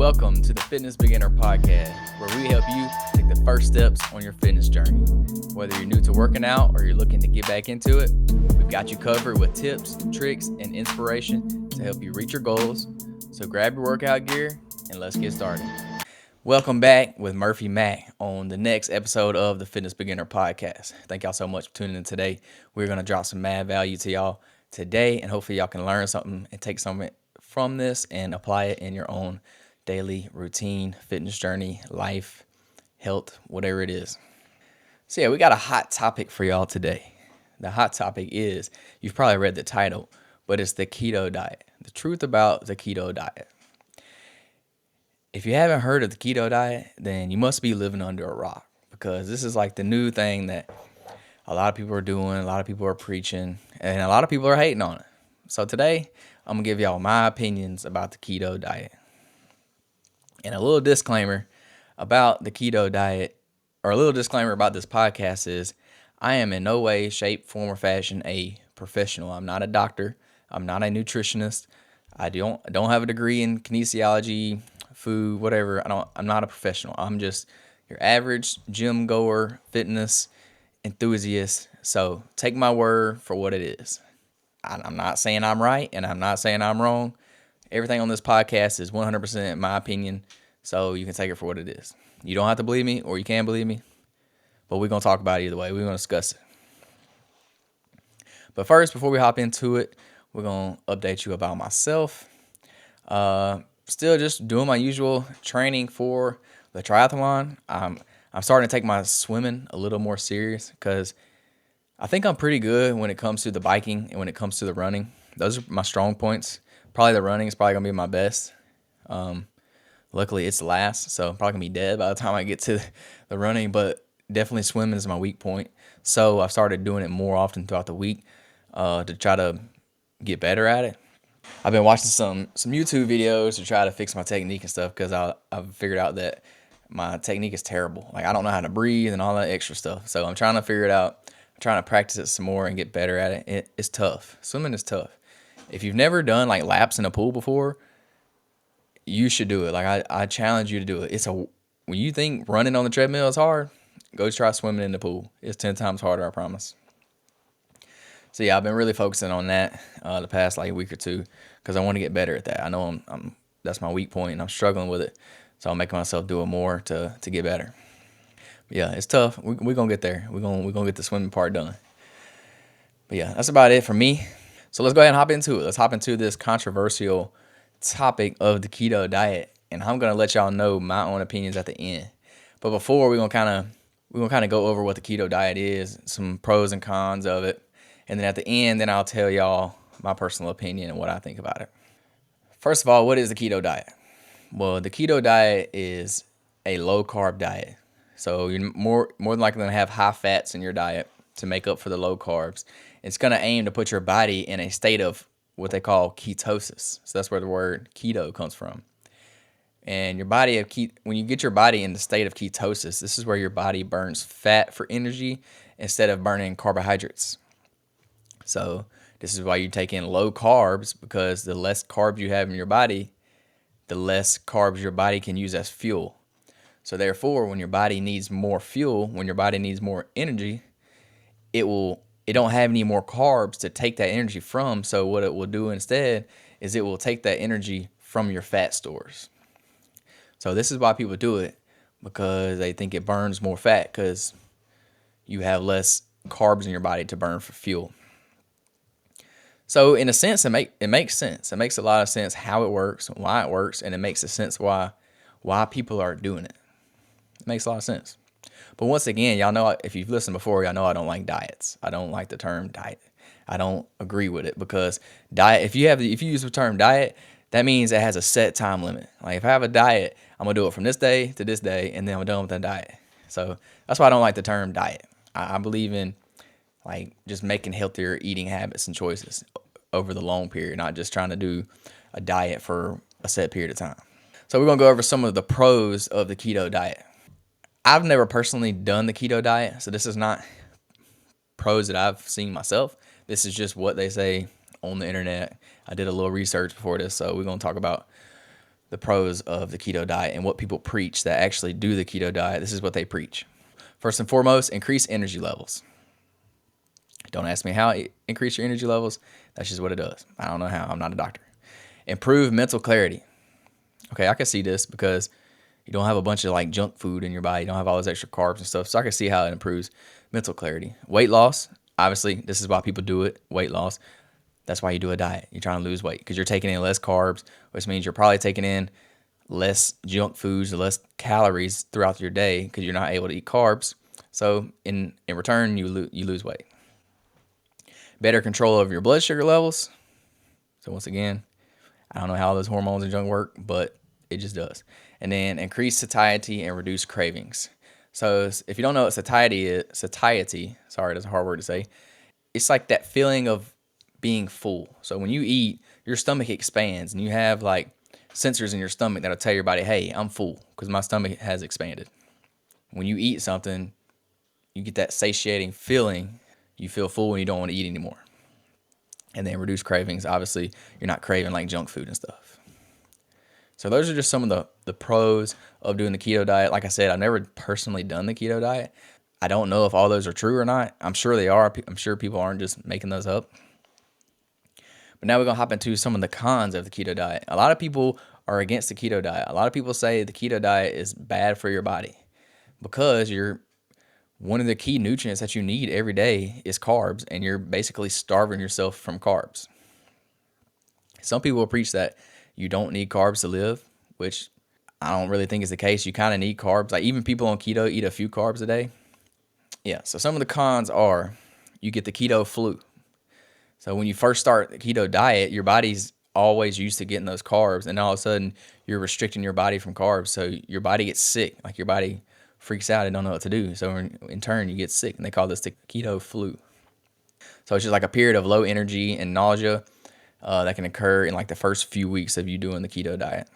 Welcome to the Fitness Beginner Podcast, where we help you take the first steps on your fitness journey. Whether you're new to working out or you're looking to get back into it, we've got you covered with tips, tricks, and inspiration to help you reach your goals. So grab your workout gear and let's get started. Welcome back with Murphy Mack on the next episode of the Fitness Beginner Podcast. Thank y'all so much for tuning in today. We're going to drop some mad value to y'all today, and hopefully y'all can learn something and take something from this and apply it in your own daily routine, fitness journey, life, health, whatever it is. So yeah, we got a hot topic for y'all today. The hot topic is, you've probably read the title, but it's the keto diet. The truth about the keto diet. If you haven't heard of the keto diet, then you must be living under a rock, because this is like the new thing that a lot of people are doing, a lot of people are preaching, and a lot of people are hating on it. So today, I'm going to give y'all my opinions about the keto diet. And a little disclaimer about the keto diet, or a little disclaimer about this podcast is, I am in no way, shape, form, or fashion a professional. I'm not a doctor. I'm not a nutritionist. I don't have a degree in kinesiology, food, whatever. I'm not a professional. I'm just your average gym goer, fitness enthusiast. So take my word for what it is. I'm not saying I'm right, and I'm not saying I'm wrong. Everything on this podcast is 100% my opinion, so you can take it for what it is. You don't have to believe me, or you can believe me, but we're going to talk about it either way. We're going to discuss it. But first, before we hop into it, we're going to update you about myself. Still just doing my usual training for the triathlon. I'm starting to take my swimming a little more serious, because I think I'm pretty good when it comes to the biking and when it comes to the running. Those are my strong points. Probably the running is probably going to be my best. Luckily, it's last, so I'm probably going to be dead by the time I get to the running, but definitely swimming is my weak point. So I've started doing it more often throughout the week to try to get better at it. I've been watching some YouTube videos to try to fix my technique and stuff, because I've figured out that my technique is terrible. Like, I don't know how to breathe and all that extra stuff. So I'm trying to figure it out. I'm trying to practice it some more and get better at it. It's tough. Swimming is tough. If you've never done like laps in a pool before, you should do it. Like, I challenge you to do it. When you think running on the treadmill is hard, go try swimming in the pool. It's 10 times harder, I promise. So yeah, I've been really focusing on that the past like week or two, because I want to get better at that. I know that's my weak point, and I'm struggling with it. So I'm making myself do it more to get better. But yeah, it's tough. We're gonna get there. We're gonna get the swimming part done. But yeah, that's about it for me. So let's go ahead and hop into it. Let's hop into this controversial topic of the keto diet, and I'm gonna let y'all know my own opinions at the end. But before, we're gonna kind of go over what the keto diet is, some pros and cons of it, and then at the end, then I'll tell y'all my personal opinion and what I think about it. First of all, what is the keto diet? Well, the keto diet is a low carb diet. So you're more than likely going to have high fats in your diet to make up for the low carbs. It's going to aim to put your body in a state of what they call ketosis. So that's where the word keto comes from. And when you get your body in the state of ketosis, this is where your body burns fat for energy instead of burning carbohydrates. So this is why you take in low carbs, because the less carbs you have in your body, the less carbs your body can use as fuel. So therefore, when your body needs more fuel, when your body needs more energy, it don't have any more carbs to take that energy from. So what it will do instead is it will take that energy from your fat stores. So this is why people do it, because they think it burns more fat, because you have less carbs in your body to burn for fuel. So in a sense, it makes sense. It makes a lot of sense how it works, why it works, and it makes a sense why people are doing it. It makes a lot of sense. But once again, y'all know, if you've listened before, y'all know I don't like diets. I don't like the term diet. I don't agree with it, because diet, if you use the term diet, that means it has a set time limit. Like, if I have a diet, I'm gonna do it from this day to this day, and then I'm done with the diet. So that's why I don't like the term diet. I believe in like just making healthier eating habits and choices over the long period, not just trying to do a diet for a set period of time. So we're gonna go over some of the pros of the keto diet. I've never personally done the keto diet, so this is not pros that I've seen myself. This is just what they say on the internet. I did a little research before this, so we're going to talk about the pros of the keto diet and what people preach that actually do the keto diet. This is what they preach. First and foremost, increase energy levels. Don't ask me how it increase your energy levels. That's just what it does. I don't know how. I'm not a doctor. Improve mental clarity. Okay, I can see this because you don't have a bunch of like junk food in your body. You don't have all those extra carbs and stuff. So I can see how it improves mental clarity. Weight loss. Obviously, this is why people do it. Weight loss. That's why you do a diet. You're trying to lose weight because you're taking in less carbs, which means you're probably taking in less junk foods or less calories throughout your day because you're not able to eat carbs. So in return, you lose weight. Better control of your blood sugar levels. So once again, I don't know how those hormones and junk work, but it just does. And then increase satiety and reduce cravings. So if you don't know what satiety is, sorry, that's a hard word to say. It's like that feeling of being full. So when you eat, your stomach expands and you have like sensors in your stomach that'll tell your body, hey, I'm full because my stomach has expanded. When you eat something, you get that satiating feeling. You feel full and you don't want to eat anymore. And then reduce cravings. Obviously, you're not craving like junk food and stuff. So those are just some of the pros of doing the keto diet. Like I said, I've never personally done the keto diet. I don't know if all those are true or not. I'm sure they are. I'm sure people aren't just making those up. But now we're going to hop into some of the cons of the keto diet. A lot of people are against the keto diet. A lot of people say the keto diet is bad for your body because one of the key nutrients that you need every day is carbs, and you're basically starving yourself from carbs. Some people preach that you don't need carbs to live, which I don't really think is the case. You kind of need carbs. Like even people on keto eat a few carbs a day. Yeah, so some of the cons are you get the keto flu. So when you first start the keto diet, your body's always used to getting those carbs, and all of a sudden you're restricting your body from carbs. So your body gets sick. Like your body freaks out and don't know what to do. So in turn, you get sick, and they call this the keto flu. So it's just like a period of low energy and nausea that can occur in like the first few weeks of you doing the keto diet.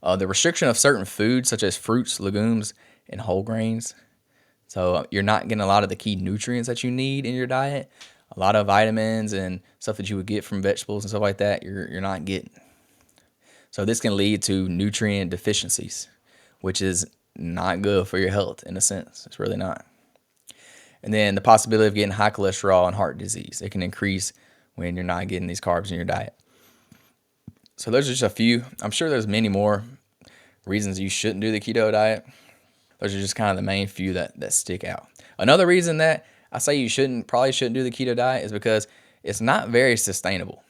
The restriction of certain foods such as fruits, legumes, and whole grains. So you're not getting a lot of the key nutrients that you need in your diet. A lot of vitamins and stuff that you would get from vegetables and stuff like that, you're not getting. So this can lead to nutrient deficiencies, which is not good for your health in a sense. It's really not. And then the possibility of getting high cholesterol and heart disease. It can increase when you're not getting these carbs in your diet. So those are just a few. I'm sure there's many more reasons you shouldn't do the keto diet. Those are just kind of the main few that stick out. Another reason that I say you probably shouldn't do the keto diet is because it's not very sustainable.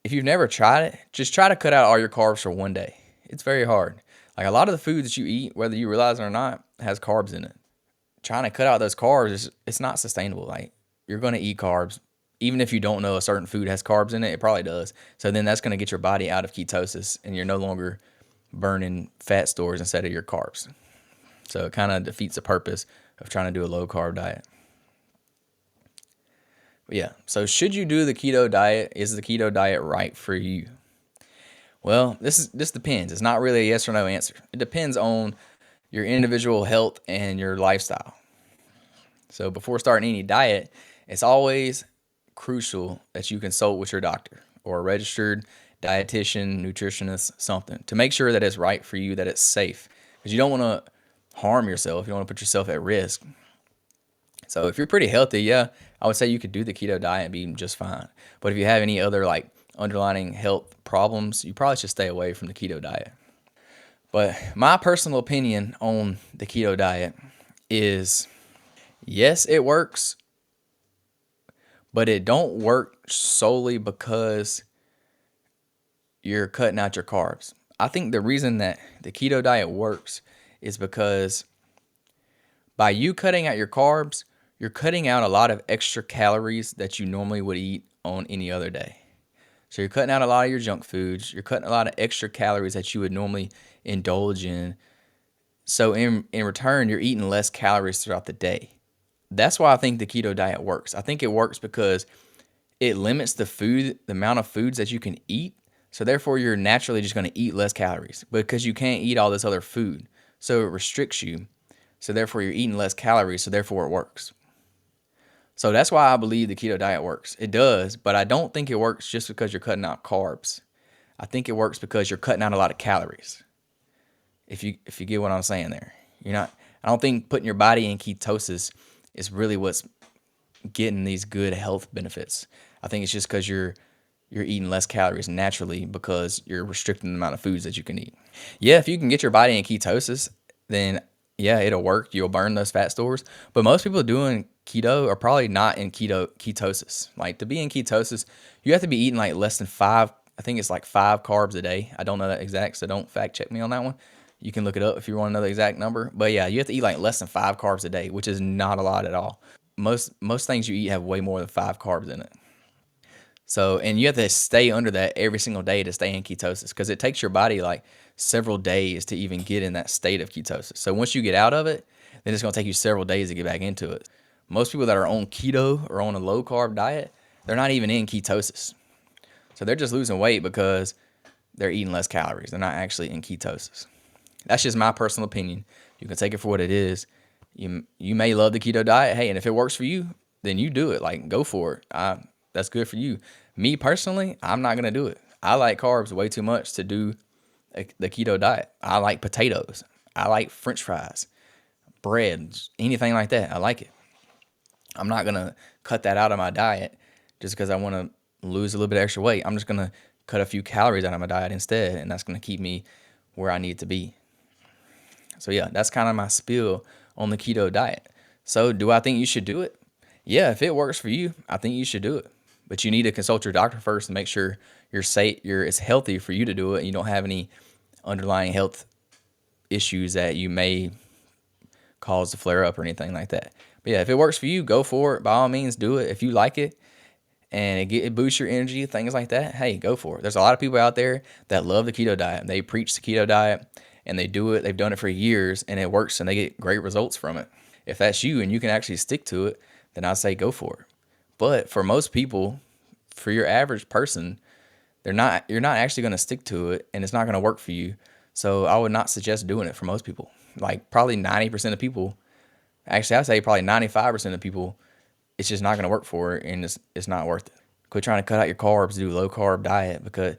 If you've never tried it, just try to cut out all your carbs for one day. It's very hard. Like a lot of the foods that you eat, whether you realize it or not, has carbs in it. Trying to cut out those carbs, it's not sustainable. Like you're going to eat carbs. Even if you don't know a certain food has carbs in it, it probably does. So then that's going to get your body out of ketosis and you're no longer burning fat stores instead of your carbs. So it kind of defeats the purpose of trying to do a low carb diet. But yeah, so should you do the keto diet? Is the keto diet right for you? Well, this depends. It's not really a yes or no answer. It depends on your individual health and your lifestyle. So before starting any diet, it's always crucial that you consult with your doctor or a registered dietitian, nutritionist, something to make sure that it's right for you, that it's safe. Because you don't want to harm yourself. You don't want to put yourself at risk. So if you're pretty healthy, yeah, I would say you could do the keto diet and be just fine. But if you have any other like underlying health problems, you probably should stay away from the keto diet. But my personal opinion on the keto diet is yes, it works, but it don't work solely because you're cutting out your carbs. I think the reason that the keto diet works is because by you cutting out your carbs, you're cutting out a lot of extra calories that you normally would eat on any other day. So you're cutting out a lot of your junk foods. You're cutting a lot of extra calories that you would normally indulge in. So in return, you're eating less calories throughout the day. That's why I think the keto diet works. I think it works because it limits the amount of foods that you can eat. So therefore, you're naturally just going to eat less calories because you can't eat all this other food. So it restricts you. So therefore, you're eating less calories. So therefore, it works. So that's why I believe the keto diet works. It does, but I don't think it works just because you're cutting out carbs. I think it works because you're cutting out a lot of calories. If you get what I'm saying there, you're not. I don't think putting your body in ketosis is really what's getting these good health benefits. I think it's just because you're eating less calories naturally because you're restricting the amount of foods that you can eat. Yeah, if you can get your body in ketosis, then yeah, it'll work. You'll burn those fat stores. But most people doing keto are probably not in ketosis. Like to be in ketosis, you have to be eating like less than five. I think it's like 5 carbs a day. I don't know that exact, so don't fact check me on that one. You can look it up if you want to know the exact number. But yeah, you have to eat like less than 5 carbs a day, which is not a lot at all. Most things you eat have way more than 5 carbs in it. So, and you have to stay under that every single day to stay in ketosis because it takes your body like several days to even get in that state of ketosis. So, once you get out of it, then it's going to take you several days to get back into it. Most people that are on keto or on a low carb diet, they're not even in ketosis. So, they're just losing weight because they're eating less calories. They're not actually in ketosis. That's just my personal opinion. You can take it for what it is. You may love the keto diet. Hey, and if it works for you, then you do it. Like go for it. That's good for you. Me personally, I'm not gonna do it. I like carbs way too much to do the keto diet. I like potatoes. I like French fries, bread, anything like that. I like it. I'm not gonna cut that out of my diet just because I want to lose a little bit of extra weight. I'm just gonna cut a few calories out of my diet instead, and that's gonna keep me where I need to be. So yeah, that's kind of my spiel on the keto diet. So do I think you should do it? Yeah, if it works for you, I think you should do it. But you need to consult your doctor first and make sure you're safe, it's healthy for you to do it, and you don't have any underlying health issues that you may cause to flare up or anything like that. But yeah, if it works for you, go for it. By all means, do it. If you like it and it boosts your energy, things like that, hey, go for it. There's a lot of people out there that love the keto diet. They preach the keto diet and they do it. They've done it for years and it works and they get great results from it. If that's you and you can actually stick to it, then I say go for it. But for most people, for your average person, you're not actually going to stick to it and it's not going to work for you. So I would not suggest doing it for most people. Like probably 90% of people, actually I'd say probably 95% of people, it's just not going to work for it and it's not worth it. Quit trying to cut out your carbs, do a low carb diet because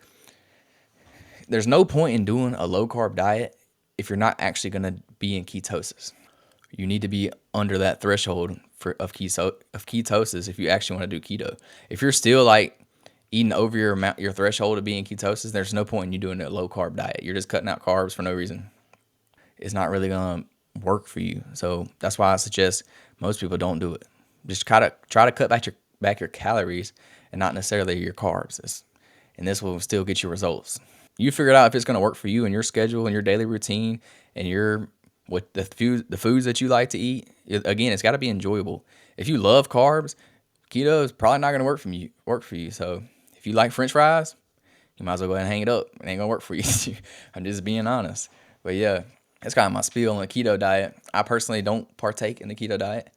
there's no point in doing a low carb diet if you're not actually going to be in ketosis. You need to be under that threshold of ketosis if you actually want to do keto. If you're still like eating over your threshold of being ketosis, there's no point in you doing a low carb diet. You're just cutting out carbs for no reason. It's not really gonna work for you. So that's why I suggest most people don't do it. Just try to cut back your calories and not necessarily your carbs. And this will still get you results. You figure out if it's going to work for you and your schedule and your daily routine and your what the foods that you like to eat. Again, it's got to be enjoyable. If you love carbs, keto is probably not going to work for you. So if you like French fries, you might as well go ahead and hang it up. It ain't gonna work for you. I'm just being honest. But yeah, that's kind of my spiel on the keto diet. I personally don't partake in the keto diet,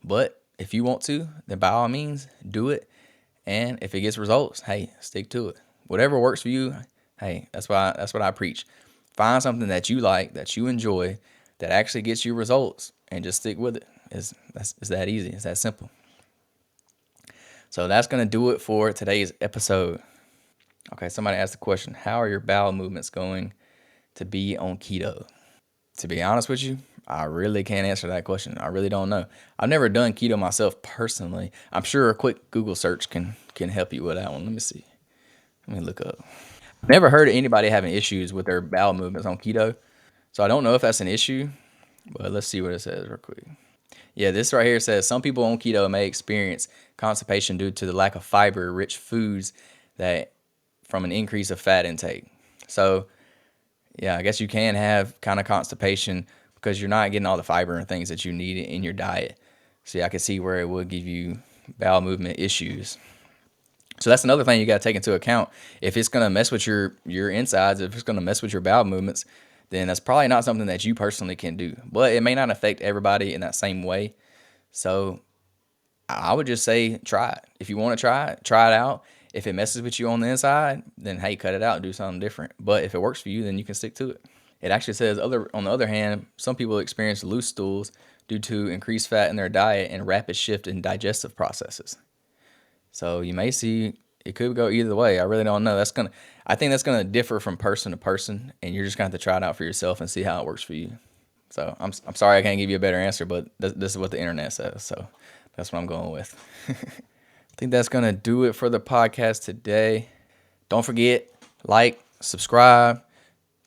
but if you want to, then by all means do it. And if it gets results, hey, stick to it. Whatever works for you, hey, that's what I preach. Find something that you like, that you enjoy, that actually gets you results, and just stick with it. It's that easy. It's that simple. So that's gonna do it for today's episode. Okay, somebody asked the question, how are your bowel movements going to be on keto? To be honest with you, I really can't answer that question. I really don't know. I've never done keto myself personally. I'm sure a quick Google search can help you with that one. Let me see. Let me look up. I've never heard of anybody having issues with their bowel movements on keto. So I don't know if that's an issue, but let's see what it says real quick. Yeah, this right here says some people on keto may experience constipation due to the lack of fiber rich foods that from an increase of fat intake. So yeah, I guess you can have kind of constipation because you're not getting all the fiber and things that you need in your diet. So yeah, I can see where it would give you bowel movement issues. So that's another thing you got to take into account. If it's going to mess with your insides, if it's going to mess with your bowel movements, then that's probably not something that you personally can do. But it may not affect everybody in that same way. So I would just say try it. If you want to try it out. If it messes with you on the inside, then hey, cut it out and do something different. But if it works for you, then you can stick to it. It actually says on the other hand, some people experience loose stools due to increased fat in their diet and rapid shift in digestive processes. So you may see It could go either way. I really don't know. I think that's gonna differ from person to person, and you're just gonna have to try it out for yourself and see how it works for you. So I'm sorry I can't give you a better answer, but this is what the internet says. So that's what I'm going with. I think that's gonna do it for the podcast today. Don't forget, like, subscribe,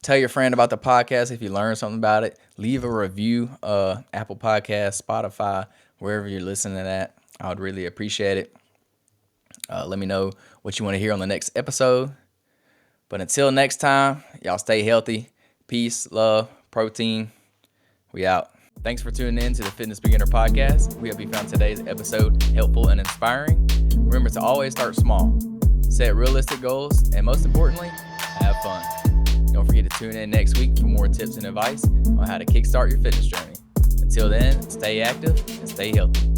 tell your friend about the podcast if you learned something about it. Leave a review, Apple Podcasts, Spotify, wherever you're listening at. I would really appreciate it. Let me know what you want to hear on the next episode. But until next time, y'all stay healthy. Peace, love, protein. We out. Thanks for tuning in to the Fitness Beginner Podcast. We hope you found today's episode helpful and inspiring. Remember to always start small. Set realistic goals, and most importantly, have fun. Don't forget to tune in next week for more tips and advice on how to kickstart your fitness journey. Until then, stay active and stay healthy.